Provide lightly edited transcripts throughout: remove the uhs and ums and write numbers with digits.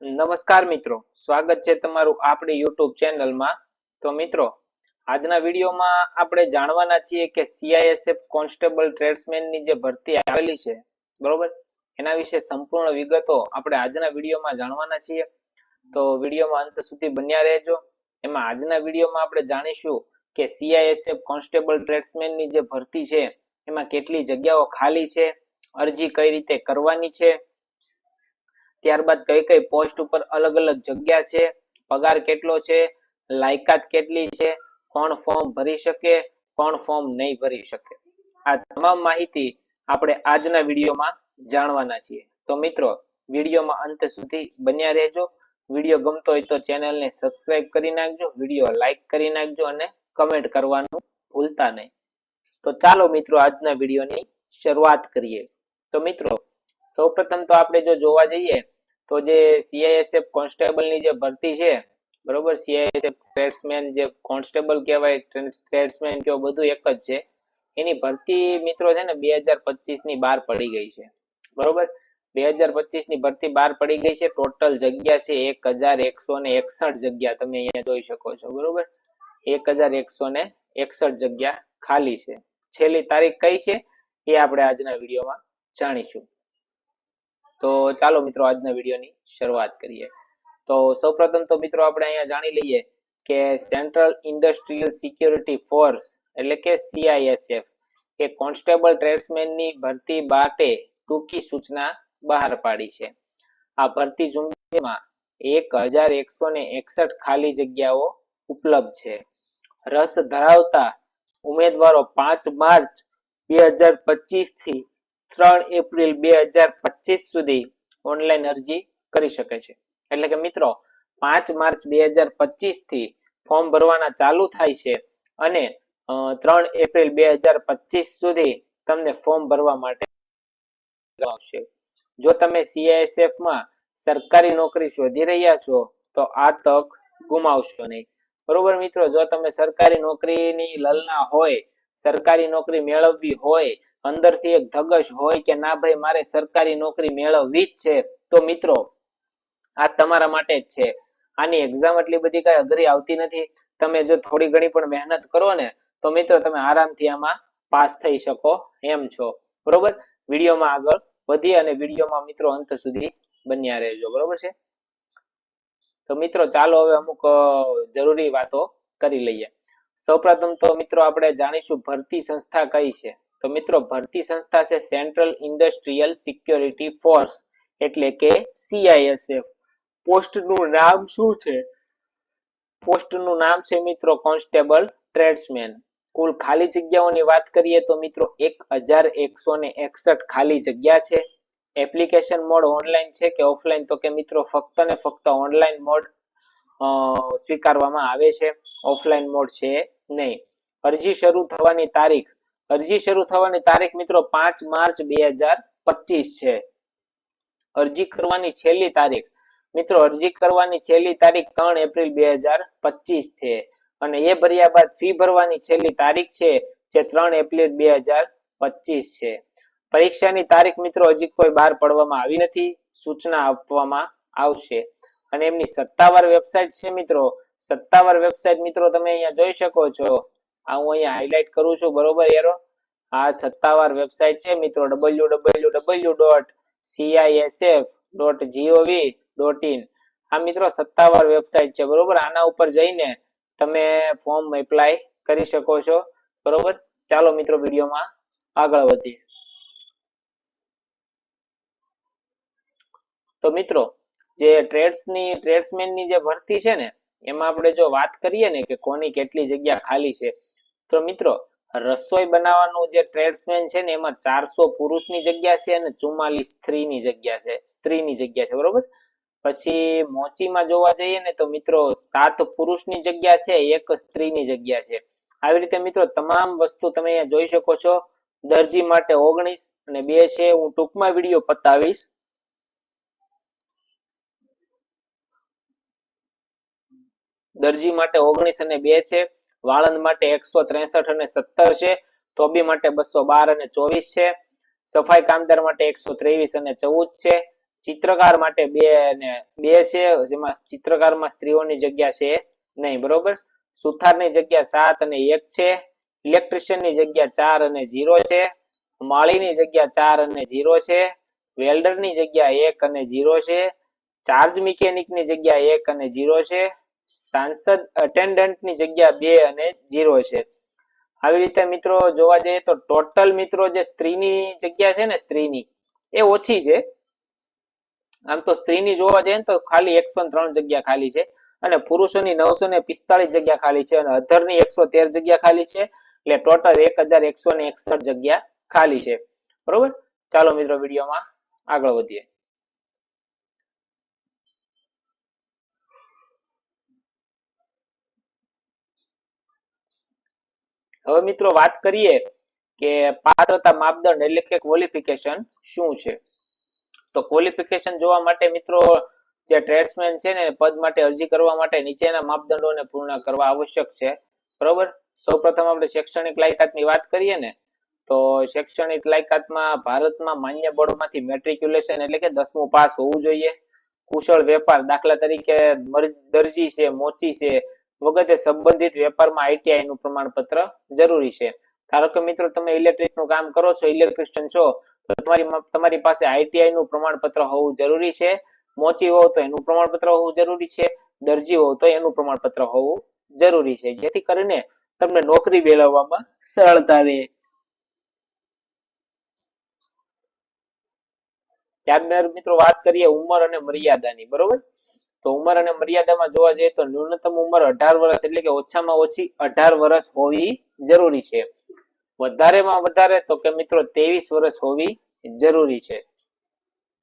નમસ્કાર મિત્રો, સ્વાગત છે તમારું આપણી YouTube ચેનલમાં। તો મિત્રો, આજના વિડીયોમાં આપણે જાણવાના છીએ કે CISF કોન્સ્ટેબલ ટ્રેડ્સમેનની જે ભરતી આવેલી છે, બરોબર, એના વિશે સંપૂર્ણ વિગતો આપણે આજના વિડીયોમાં જાણવાના છીએ। તો વિડીયોમાં અંત સુધી બન્યા રહેજો। એમાં આજના વિડીયોમાં આપણે જાણીશું કે CISF કોન્સ્ટેબલ ટ્રેડ્સમેનની જે ભરતી છે એમાં કેટલી જગ્યાઓ ખાલી છે, અરજી કઈ રીતે કરવાની છે, ત્યારબાદ કઈ કઈ પોસ્ટ ઉપર અલગ અલગ જગ્યા છે, પગાર કેટલો છે, લાયકાત કેટલી છે, કોણ ફોર્મ ભરી શકે, કોણ ફોર્મ નહીં ભરી શકે, આ તમામ માહિતી આપણે આજના વિડીયોમાં જાણવાના છીએ। તો મિત્રો, વિડીયોમાં અંત સુધી બન્યા રહેજો। વિડીયો ગમતો હોય તો ચેનલને સબસ્ક્રાઇબ કરી નાખજો, વિડીયો લાઈક કરી નાખજો અને કમેન્ટ કરવાનું ભૂલતા નહીં। તો ચાલો મિત્રો, આજના વિડીયોની શરૂઆત કરીએ। તો મિત્રો, સૌપ્રથમ તો આપણે જો જોવા જઈએ તો જે CISF કોન્સ્ટેબલની જે ભરતી છે, બરોબર, CISF ટ્રેડ્સમેન જે કોન્સ્ટેબલ કહેવાય, ટ્રેડ્સમેન કહેવાય, બધું એક જ છે। એની ભરતી મિત્રો છે ને 2025 ની બહાર પડી ગઈ છે, બરોબર। 2025 ની ભરતી બહાર પડી ગઈ છે। ટોટલ જગ્યા છે 1161 જગ્યા, તમે અહીંયા જોઈ શકો છો, બરોબર। 1161 જગ્યા ખાલી છે। છેલ્લી તારીખ કઈ છે એ આપણે આજના વિડીયોમાં જાણીશું। તો ચાલો મિત્રો, આજના વિડીયોની શરૂઆત કરીએ। તો સૌપ્રથમ તો મિત્રો આપણે અહીંયા જાણી લઈએ કે સેન્ટ્રલ ઇન્ડસ્ટ્રીયલ સિક્યોરિટી ફોર્સ એટલે કે CISF એ કોન્સ્ટેબલ ટ્રેડ્સમેનની ભરતી માટે ટૂંકી સૂચના બહાર પાડી છે। આ ભરતી ઝુંબેશમાં 1161 ખાલી જગ્યાઓ ઉપલબ્ધ છે। રસ ધરાવતા ઉમેદવારો 5 માર્ચ 2025 થી 3 એપ્રિલ 2025 સુધી ઓનલાઈન અરજી કરી શકે છે। એટલે કે મિત્રો 5 માર્ચ 2025 થી ફોર્મ ભરવાના ચાલુ થાય છે અને 3 એપ્રિલ 2025 સુધી તમને ફોર્મ ભરવા માટે આવશે। જો તમે CISF માં સરકારી નોકરી શોધી રહ્યા છો તો આ તક ગુમાવશો નહીં, બરોબર મિત્રો। જો તમે સરકારી નોકરીની લલના હોય, સરકારી નોકરી મેળવવી હોય, અંદરથી એક ધગશ હોય કે ના ભાઈ મારે સરકારી નોકરી મેળવવી જ છે, તો મિત્રો આ તમારા માટે જ છે। આની એક્ઝામ એટલી બધી કઈ અઘરી આવતી નથી। તમે જો થોડી ઘણી પણ મહેનત કરો ને તો મિત્રો તમે આરામથી આમાં પાસ થઈ શકો એમ છો, બરોબર। વિડીયોમાં આગળ વધી અને વિડીયોમાં મિત્રો અંત સુધી બન્યા રહેજો, બરોબર છે। તો મિત્રો ચાલો હવે અમુક જરૂરી વાતો કરી લઈએ। સૌપ્રથમ તો મિત્રો આપણે જાણીશું ભરતી સંસ્થા કઈ છે। તો મિત્રો ભરતી સંસ્થા છે સેન્ટ્રલ ઇન્ડસ્ટ્રીયલ સિક્યોરિટી ફોર્સ એટલે કે CISF। પોસ્ટનું નામ શું છે? પોસ્ટનું નામ છે મિત્રો કોન્સ્ટેબલ ટ્રેડ્સમેન। કુલ ખાલી જગ્યાઓની વાત કરીએ તો મિત્રો 1161 ખાલી જગ્યા છે। એપ્લિકેશન મોડ ઓનલાઈન છે કે ઓફલાઈન? તો કે મિત્રો ફક્ત ને ફક્ત ઓનલાઈન મોડ સ્વીકારવામાં આવે છે, ઓફલાઈન મોડ છે નહીં। અરજી શરૂ થવાની તારીખ, અરજી શરૂ થવાની તારીખ મિત્રો 5 માર્ચ 2025 છે। અરજી કરવાની છેલ્લી તારીખ મિત્રો, અરજી કરવાની છેલ્લી તારીખ 3 એપ્રિલ 2025 છે અને એ ભર્યા બાદ ફી ભરવાની છેલ્લી તારીખ છે જે 3 એપ્રિલ 2025 છે। પરીક્ષાની તારીખ મિત્રો હજી કોઈ બહાર પાડવામાં આવી નથી, સૂચના આપવામાં આવશે। અને એમની સત્તાવાર વેબસાઇટ છે મિત્રો, સત્તાવાર વેબસાઇટ મિત્રો તમે અહીંયા જોઈ શકો છો, આ હું અહીંયા હાઇલાઇટ કરું છું, બરોબર એરો। આ સત્તાવાર વેબસાઇટ છે મિત્રો www.cisf.gov.in। આ મિત્રો સત્તાવાર વેબસાઇટ છે, બરોબર। આના ઉપર જઈને તમે ફોર્મ એપ્લાય કરી શકો છો, બરોબર। ચાલો મિત્રો વિડીયોમાં આગળ વધીએ। તો મિત્રો જે ટ્રેડ્સમેનની જે ભરતી છે ને એમાં આપણે જો વાત કરીએ ને કે કોની કેટલી જગ્યા ખાલી છે, તો મિત્રો રસોઈ બનાવવાનું જે ટ્રેડ્સમેન છે ને એમાં 400 પુરુષની જગ્યા છે અને 44 સ્ત્રીની જગ્યા છે, બરોબર। પછી મોચીમાં જોવા જઈએ ને તો મિત્રો 7 પુરુષની જગ્યા છે, 1 સ્ત્રીની જગ્યા છે। આવી રીતે મિત્રો તમામ વસ્તુ તમે અહીંયા જોઈ શકો છો। દરજી માટે 19 અને 2 છે, હું ટૂંકમાં વિડીયો પતાવીશ। દરજી માટે 19 અને 2 છે, વાળંદ માટે 163 અને 17 છે, ધોબી માટે 212 અને 24 છે, સફાઈ કામદાર માટે 123 અને 14 છે, ચિત્રકાર માટે 2 અને 2 છે, જેમાં ચિત્રકારમાં સ્ત્રીઓની જગ્યા છે નહીં, બરોબર. સુથારની જગ્યા 7 અને 1 છે. ઇલેક્ટ્રિશિયનની જગ્યા 4 અને 0 છે. માળીની જગ્યા 4 અને 0 છે. વેલ્ડરની જગ્યા 1 અને 0 છે. ચાર્જ મિકેનિકની જગ્યા 1 અને 0 છે. સાંસદ અટેન્ડન્ટની જગ્યા 2 અને 0 છે. આવી રીતે મિત્રો જોવા જઈએ તો ટોટલ મિત્રો જે સ્ત્રીની જગ્યા છે ને, સ્ત્રીની એ ઓછી છે. આમ તો સ્ત્રીની જોવા જઈએ તો ખાલી 103 જગ્યા ખાલી છે, અને પુરુષોની 945 જગ્યા ખાલી છે, અને અધરની 113 જગ્યા ખાલી છે. એટલે ટોટલ 1161 જગ્યા ખાલી છે, બરોબર. ચાલો મિત્રો વિડીયોમાં આગળ વધીએ. હવે મિત્રો વાત કરીએ કે પાત્રતા માપદંડ એટલે કે ક્વોલિફિકેશન શું છે. તો ક્વોલિફિકેશન જોવા માટે મિત્રો જે ટ્રેડ્સમેન છે ને, પદ માટે અરજી કરવા માટે નીચેના માપદંડોને પૂર્ણ કરવા આવશ્યક છે, બરોબર. સૌપ્રથમ આપણે શૈક્ષણિક લાયકાતની વાત કરીએ ને, તો શૈક્ષણિક લાયકાતમાં ભારતમાં માન્ય બોર્ડમાંથી મેટ્રિક્યુલેશન એટલે કે 10મું પાસ હોવું જોઈએ. કુશળ વેપાર, દાખલા તરીકે દરજી છે, મોચી છે વગેરે સંબંધિત વેપારમાં આઈટીઆઈ નું પ્રમાણપત્ર જરૂરી છે. ધારો કે મિત્રો તમે ઇલેક્ટ્રિક નું કામ કરો છો, ઇલેક્ટ્રિશિયન છો, તો તમારી પાસે આઈટીઆઈ નું પ્રમાણપત્ર હોવું જરૂરી છે. મોચી હો તો એનું પ્રમાણપત્ર હોવું જરૂરી છે. દરજી હો તો એનું પ્રમાણપત્ર હોવું જરૂરી છે, જેથી કરીને તમને નોકરી મેળવવામાં સરળતા રહે. ત્યારબાદ મિત્રો વાત કરીએ ઉંમર અને મર્યાદાની, બરોબર. તો ઉંમર અને મર્યાદામાં જોવા જઈએ તો ન્યૂનતમ ઉંમર 18 વર્ષ એટલે કે ઓછામાં ઓછી 18 વર્ષ હોવી જરૂરી છે. વધારેમાં વધારે તો કે મિત્રો 23 વર્ષ હોવી જરૂરી છે.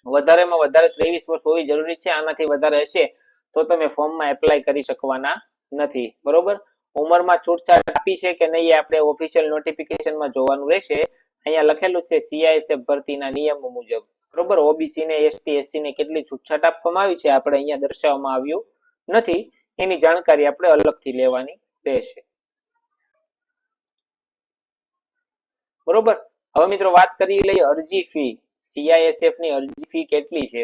વધારેમાં વધારે 23 વર્ષ હોવી જરૂરી છે. આનાથી વધારે હશે તો તમે ફોર્મમાં એપ્લાય કરી શકવાના નથી, બરોબર. ઉંમરમાં છૂટછાટ આપી છે કે નહીં આપણે ઓફિશિયલ નોટિફિકેશનમાં જોવાનું રહેશે. અહીંયા લખેલું છે સીઆઈએસએફ ભરતીના નિયમો મુજબ, બરોબર. ઓબીસી ને એસટી એસસી ને કેટલી છૂટછાટ આપવામાં આવી છે આપણે અહીંયા દર્શાવવામાં આવ્યું નથી. એની જાણકારી આપણે અલગથી લેવાની રહેશે, બરોબર. હવે મિત્રો વાત કરી લઈએ અરજી ફી. સીઆઈએસએફ ની અરજી ફી કેટલી છે?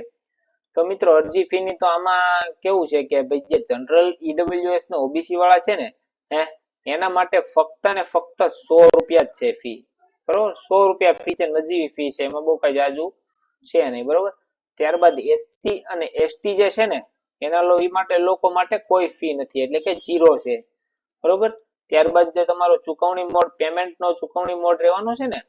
તો મિત્રો અરજી ફી ની તો આમાં કેવું છે કે ભાઈ જે જનરલ ઈડબ્લ્યુએસ ને ઓબીસી વાળા છે ને, એના માટે ફક્ત ને ફક્ત 100 રૂપિયા જ છે ફી, બરોબર. 100 રૂપિયા ફી છે, નજીવી ફી છે, એમાં બહુ કઈ જાજુ છે નહીં, બરોબર. ત્યારબાદ એસસી અને એસટી જે છે ને, એના લોકો માટે કોઈ ફી નથી, એટલે કે 0 છે, બરોબર. ત્યારબાદ જે તમારો ચુકવણી મોડ, પેમેન્ટ નો ચુકવણી મોડ રહેવાનો છે ને,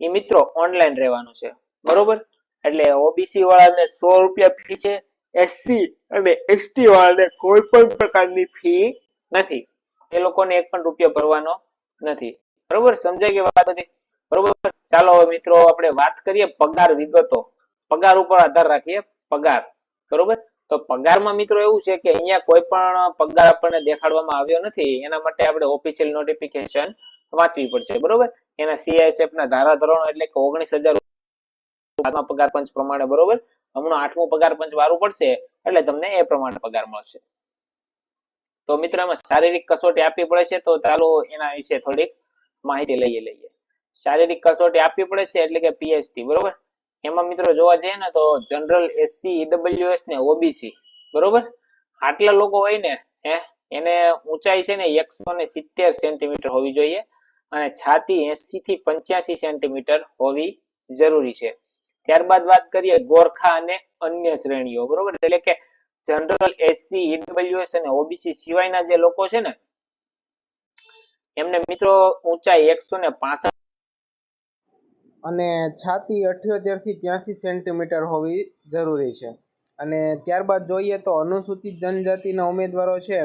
એ મિત્રો ઓનલાઈન રહેવાનું છે, બરોબર. એટલે ઓબીસી વાળાને 100 રૂપિયા ફી છે, એસસી અને એસટી વાળાને કોઈ પણ પ્રકારની ફી નથી. એ લોકોને 1 પણ રૂપિયો ભરવાનો નથી, બરોબર. સમજાય કે વાત હતી, બરોબર. ચાલો હવે મિત્રો આપણે વાત કરીએ પગાર વિગતો. પગાર ઉપર આધાર રાખીએ, પગાર, બરોબર. તો પગારમાં મિત્રો એવું છે કે અહીંયા કોઈ પણ પગાર આપણને દેખાડવામાં આવ્યો નથી. એના માટે આપણે ઓફિશિયલ નોટિફિકેશન વાંચવી પડશે, બરોબર. એના સીઆઈએસએફ ના ધારાધોરણો એટલે કે 19,000 પગાર પંચ પ્રમાણે, બરોબર. હમણાં 8મું પગાર પંચ વારું પડશે એટલે તમને એ પ્રમાણે પગાર મળશે. તો મિત્રો એમાં શારીરિક કસોટી આપવી પડે છે, તો ચાલો એના વિશે થોડીક માહિતી લઈએ. શારીરિક કસોટી આપવી પડે છે એટલે કે પીએચટી, બરોબર. એમાં મિત્રો જોવા જઈએ ને તો જનરલ, એસસી, ઈડબ્લ્યુએસ ને ઓબીસી, બરોબર. આટલા લોકો હોય ને, એને ઊંચાઈ છે ને 170 સેન્ટીમીટર હોવી જોઈએ, અને છાતી 80 થી 85 સેન્ટીમીટર હોવી જરૂરી છે. ત્યારબાદ વાત કરીએ ગોરખા અને અન્ય શ્રેણીઓ, બરોબર. એટલે કે જનરલ, એસસી, ઈડબ્લ્યુએસ અને ઓબીસી સિવાયના જે લોકો છે ને, એમને મિત્રો ઊંચાઈ 165 અને છાતી 78 થી 83 સેન્ટીમીટર હોવી જરૂરી છે. અને ત્યારબાદ જોઈએ તો અનુસૂચિત જનજાતિના ઉમેદવારો છે,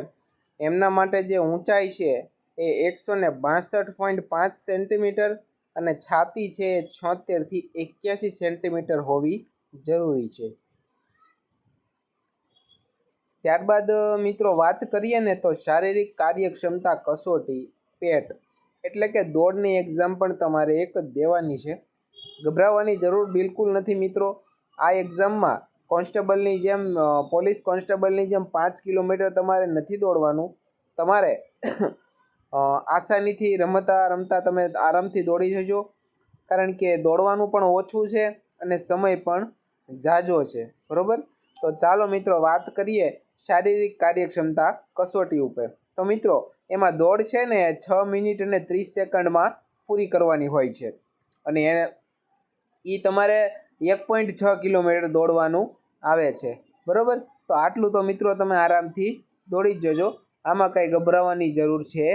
એમના માટે જે ઊંચાઈ છે એ 162.5 સેન્ટીમીટર અને છાતી છે 76 થી 81 સેન્ટીમીટર હોવી જરૂરી છે. ત્યારબાદ મિત્રો વાત કરીએ ને તો શારીરિક કાર્યક્ષમતા કસોટી, પેટ, એટલે કે દોડની એક્ઝામ પણ તમારે એક જ દેવાની છે. ગભરાવાની જરૂર બિલકુલ નથી મિત્રો. આ એક્ઝામમાં કોન્સ્ટેબલની જેમ, પોલીસ કોન્સ્ટેબલની જેમ 5 કિલોમીટર તમારે નથી દોડવાનું. તમારે આસાનીથી રમતા તમે આરામથી દોડી જજો, કારણ કે દોડવાનું પણ ઓછું છે અને સમય પણ ઝાઝો છે, બરાબર. તો ચાલો મિત્રો વાત કરીએ શારીરિક કાર્યક્ષમતા કસોટી ઉપર. તો મિત્રો એમાં દોડ છે ને 6 મિનિટ અને 30 સેકન્ડમાં પૂરી કરવાની હોય છે અને એ તમારે 1.6 કિલોમીટર દોડવાનું આવે છે, બરાબર. તો આટલું તો મિત્રો તમે આરામથી દોડી જ જજો, આમાં કંઈ ગભરાવાની જરૂર છે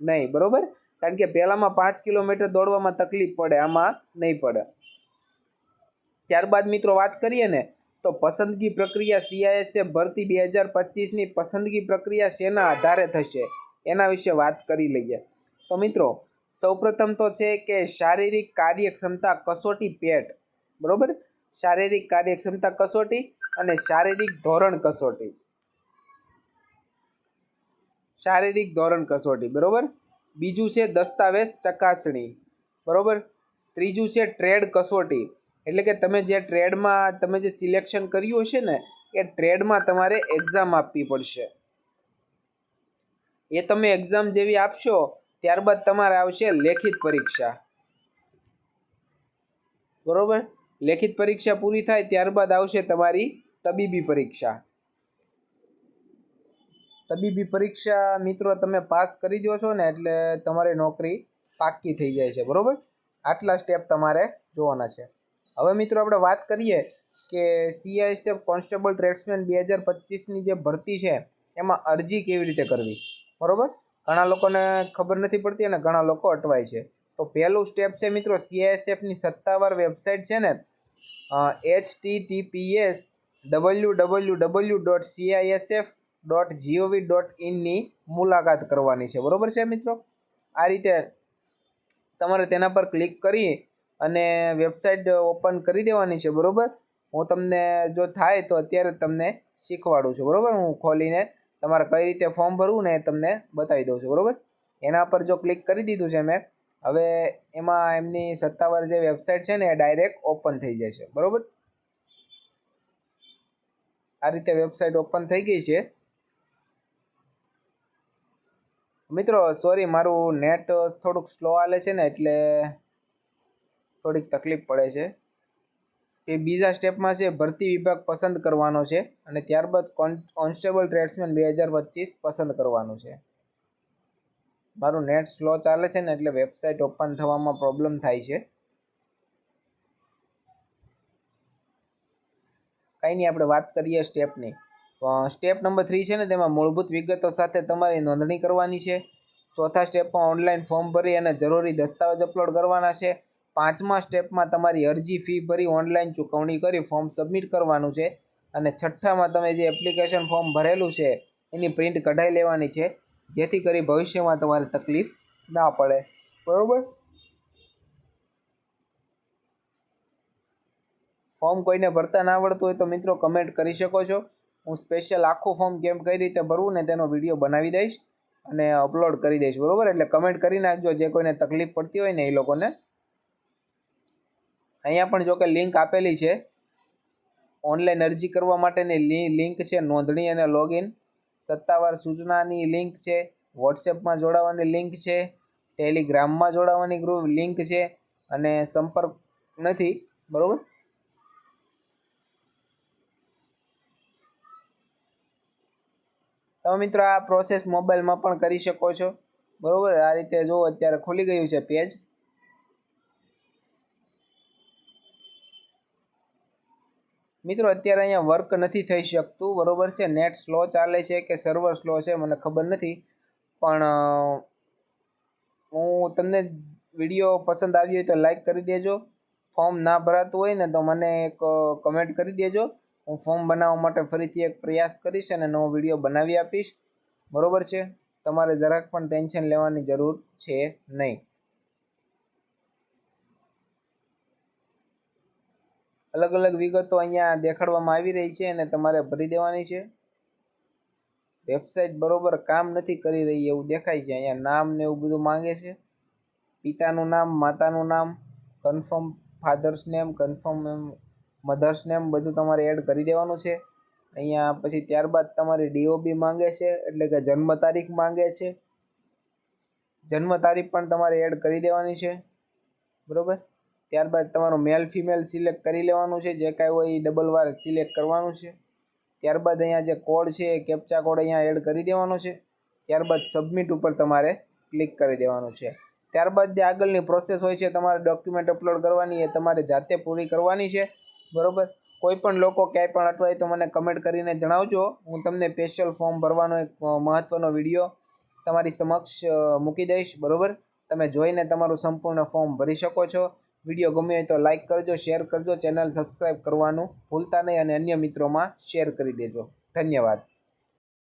નહીં, બરાબર. કારણ કે પહેલાંમાં 5 કિલોમીટર દોડવામાં તકલીફ પડે, આમાં નહીં પડે. ત્યારબાદ મિત્રો વાત કરીએ ને તો પસંદગી પ્રક્રિયા CISF ભરતી 2025ની પસંદગી પ્રક્રિયા શેના આધારે થશે એના વિશે વાત કરી લઈએ. તો મિત્રો સૌપ્રથમ તો છે કે શારીરિક કાર્યક્ષમતા કસોટી પેટ, બરાબર. શારીરિક કાર્યક્ષમતા કસોટી અને શારીરિક ધોરણ કસોટી, શારીરિક ધોરણ કસોટી, બરાબર. બીજું છે દસ્તાવેજ ચકાસણી, બરાબર. ત્રીજું છે ટ્રેડ કસોટી, એટલે કે તમે જે ટ્રેડમાં તમે જે સિલેક્શન કર્યું હશે ને એ ટ્રેડમાં તમારે એક્ઝામ આપવી પડશે. એ તમે એક્ઝામ જેવી આપશો ત્યારબાદ તમારે આવશે લેખિત પરીક્ષા, બરાબર. લેખિત પરીક્ષા પૂરી થાય ત્યારબાદ આવશે તમારી તબીબી પરીક્ષા. તબીબી પરીક્ષા મિત્રો તમે પાસ કરી દો છો ને એટલે તમારી નોકરી પાક્કી થઈ જાય છે, બરાબર. આટલા સ્ટેપ તમારે જોવાના છે. હવે મિત્રો આપણે વાત કરીએ કે CISF કોન્સ્ટેબલ ટ્રેડ્સમેન 2025ની જે ભરતી છે એમાં અરજી કેવી રીતે કરવી, બરાબર. ઘણા લોકોને ખબર નથી પડતી અને ઘણા લોકો અટવાય છે. તો પહેલું સ્ટેપ છે મિત્રો CISFની સત્તાવાર વેબસાઇટ છે ને https://cisf.gov.in ની મુલાકાત કરવાની છે, બરાબર છે મિત્રો. આ રીતે તમારે તેના પર ક્લિક કરી અને વેબસાઇટ ઓપન કરી દેવાની છે, બરાબર. હું તમને જો થાય તો અત્યારે તમને શીખવાડું છું, બરાબર. હું ખોલીને તમારે કઈ રીતે ફોર્મ ભરવું ને એ તમને બતાવી દઉં છું, બરાબર. એના પર જો ક્લિક કરી દીધું છે મેં, હવે એમાં એમની સત્તાવાર જે વેબસાઇટ છે ને એ ડાયરેક્ટ ઓપન થઈ જાય છે, બરાબર. આ રીતે વેબસાઇટ ઓપન થઈ ગઈ છે. મિત્રો સોરી મારું નેટ થોડુંક સ્લો હાલે છે ને એટલે થોડીક તકલીફ પડે છે. એ બીજા સ્ટેપમાં છે ભરતી વિભાગ પસંદ કરવાનો છે અને ત્યારબાદ કોન્સ્ટેબલ ટ્રેડ્સમેન 2025 પસંદ કરવાનું છે. મારું નેટ સ્લો ચાલે છે ને એટલે વેબસાઇટ ઓપન થવામાં પ્રોબ્લેમ થાય છે. કંઈ નહીં, આપણે વાત કરીએ સ્ટેપની. સ્ટેપ નંબર 3 છે ને તેમાં મૂળભૂત વિગતો સાથે તમારી નોંધણી કરવાની છે. ચોથા સ્ટેપમાં ઓનલાઈન ફોર્મ ભરી અને જરૂરી દસ્તાવેજ અપલોડ કરવાના છે. પાંચમા સ્ટેપમાં તમારી અરજી ફી ભરી ઓનલાઈન ચૂકવણી કરી ફોર્મ સબમિટ કરવાનું છે અને છઠ્ઠામાં તમે જે એપ્લિકેશન ફોર્મ ભરેલું છે એની પ્રિન્ટ કઢાઈ લેવાની છે, જેથી કરી ભવિષ્યમાં તમારે તકલીફ ના પડે, બરાબર. ફોર્મ કોઈને ભરતા ના આવડતું હોય તો મિત્રો કમેન્ટ કરી શકો છો. હું સ્પેશિયલ આખું ફોર્મ કેમ કઈ રીતે ભરવું ને તેનો વિડીયો બનાવી દઈશ અને અપલોડ કરી દઈશ, બરાબર. એટલે કમેન્ટ કરી નાખજો જે કોઈને તકલીફ પડતી હોય ને એ લોકોને. અહીંયા પણ જો કે લિંક આપેલી છે ઓનલાઈન અરજી કરવા માટેની લિંક છે, નોંધણી અને લોગિન, સત્તાવાર સૂચનાની લિંક છે, વોટ્સએપમાં જોડાવાની લિંક છે, ટેલિગ્રામમાં જોડાવાની લિંક છે અને સંપર્ક નથી, બરાબર. તમે મિત્રો આ પ્રોસેસ મોબાઈલમાં પણ કરી શકો છો, બરાબર. આ રીતે જો અત્યારે ખુલી ગયું છે પેજ. મિત્રો અત્યારે અહીંયા વર્ક નથી થઈ શકતું, બરાબર છે. નેટ સ્લો ચાલે છે કે સર્વર સ્લો છે મને ખબર નથી, પણ હું તમને વિડીયો પસંદ આવ્યો હોય તો લાઈક કરી દેજો. ફોર્મ ના ભરાતું હોય ને તો મને એક કમેન્ટ કરી દેજો. હું ફોર્મ બનાવવા માટે ફરીથી એક પ્રયાસ કરીશ અને નવો વિડીયો બનાવી આપીશ, બરાબર છે. તમારે જરાક પણ ટેન્શન લેવાની જરૂર છે નહીં. અલગ અલગ વિગતો અહીંયા દેખાડવામાં આવી રહી છે અને તમારે ભરી દેવાની છે. વેબસાઇટ બરોબર કામ નથી કરી રહી એવું દેખાય છે. અહીંયા નામ ને એવું બધું માંગે છે. પિતાનું નામ, માતાનું નામ, confirm father's name, confirm mother's name બધું તમારે એડ કરી દેવાનું છે. અહીંયા પછી ત્યારબાદ તમારી DOB માંગે છે, એટલે કે જન્મ તારીખ માંગે છે. જન્મ તારીખ પણ તમારે એડ કરી દેવાની છે, બરાબર. ત્યારબાદ તમારું મેલ ફિમેલ સિલેક્ટ કરી લેવાનું છે, જે કાંઈ હોય એ ડબલ વાર સિલેક્ટ કરવાનું છે. ત્યારબાદ અહીંયા જે કોડ છે એ કેપ્ચા કોડ અહીંયા એડ કરી દેવાનો છે. ત્યારબાદ સબમિટ ઉપર તમારે ક્લિક કરી દેવાનું છે. ત્યારબાદ જે આગળની પ્રોસેસ હોય છે તમારે ડોક્યુમેન્ટ અપલોડ કરવાની એ તમારે જાતે પૂરી કરવાની છે, બરાબર. કોઈ પણ લોકો ક્યાંય પણ અટવાય તો મને કમેન્ટ કરીને જણાવજો. હું તમને સ્પેશિયલ ફોર્મ ભરવાનો એક મહત્ત્વનો વિડીયો તમારી સમક્ષ મૂકી દઈશ, બરાબર. તમે જોઈને તમારું સંપૂર્ણ ફોર્મ ભરી શકો છો. વિડીયો ગમે હોય તો લાઇક કરજો, શેર કરજો, ચેનલ સબસ્ક્રાઈબ કરવાનું ભૂલતા નહીં અને અન્ય મિત્રોમાં શેર કરી દેજો. ધન્યવાદ.